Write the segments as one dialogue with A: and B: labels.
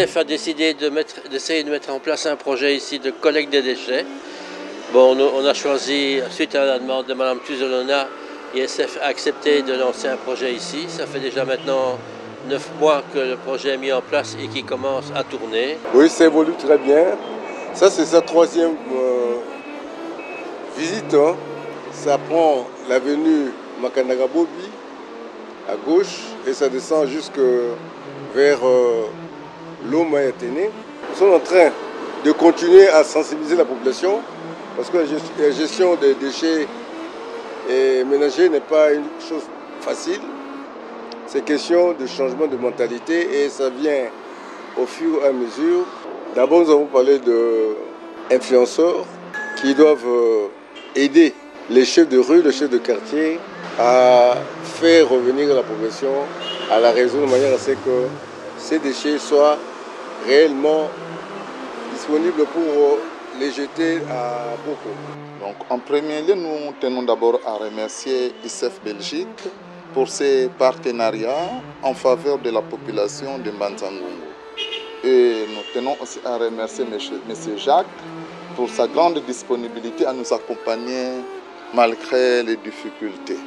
A: ISF a décidé d'essayer de mettre en place un projet ici de collecte des déchets. Bon, on a choisi, suite à la demande de Mme Tuzolona, ISF a accepté de lancer un projet ici. Ça fait déjà maintenant 9 mois que le projet est mis en place et qui commence à tourner.
B: Oui, ça évolue très bien. Ça, c'est sa troisième visite. Hein. Ça prend l'avenue Makanagabobi à gauche et ça descend jusque vers Loma et Athénée. Ils sont en train de continuer à sensibiliser la population parce que la gestion des déchets ménagers n'est pas une chose facile. C'est question de changement de mentalité et ça vient au fur et à mesure. D'abord, nous avons parlé d'influenceurs qui doivent aider les chefs de rue, les chefs de quartier à faire revenir la population à la raison de manière à ce que ces déchets soient réellement disponibles pour les jeter à Boko.
C: Donc, en premier lieu, nous tenons d'abord à remercier ISF Belgique pour ses partenariats en faveur de la population de Mbanza-Ngungu. Et nous tenons aussi à remercier M. Jacques pour sa grande disponibilité à nous accompagner malgré les difficultés.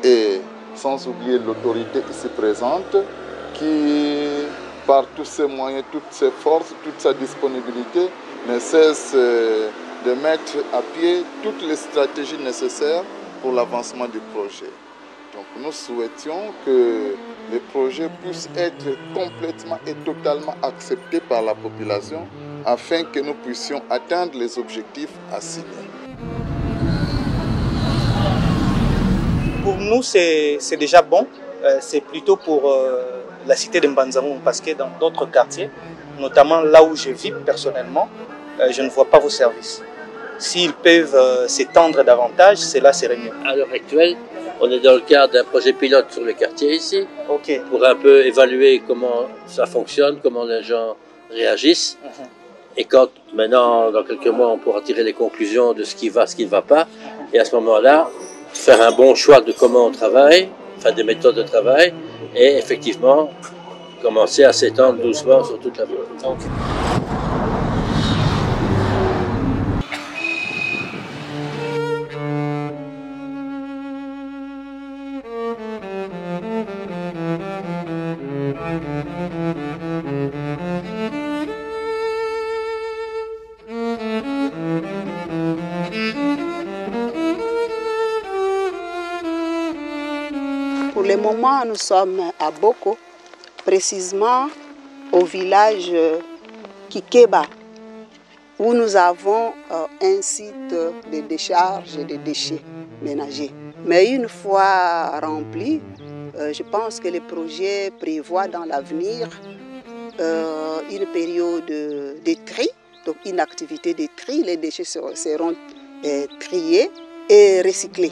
C: Et sans oublier l'autorité ici présente qui, par tous ses moyens, toutes ses forces, toute sa disponibilité, ne cesse de mettre à pied toutes les stratégies nécessaires pour l'avancement du projet. Donc nous souhaitions que le projet puisse être complètement et totalement accepté par la population afin que nous puissions atteindre les objectifs assignés.
D: Pour nous, c'est déjà bon. C'est plutôt pour la cité de Mbanza-Ngungu parce que dans d'autres quartiers, notamment là où je vis personnellement, je ne vois pas vos services. S'ils peuvent s'étendre davantage, cela serait mieux.
A: À l'heure actuelle, on est dans le cadre d'un projet pilote sur le quartier ici,
D: Okay.
A: pour un peu évaluer comment ça fonctionne, comment les gens réagissent. Et quand maintenant, dans quelques mois, on pourra tirer les conclusions de ce qui va, ce qui ne va pas. Et à ce moment-là, faire un bon choix de comment on travaille, enfin des méthodes de travail, et effectivement, commencer à s'étendre doucement sur toute la ville.
D: Okay.
E: Pour le moment, nous sommes à Boko, précisément au village Kikeba, où nous avons un site de décharge de déchets ménagers. Mais une fois rempli, je pense que le projet prévoit dans l'avenir une période de tri, donc une activité de tri. Les déchets seront triés et recyclés.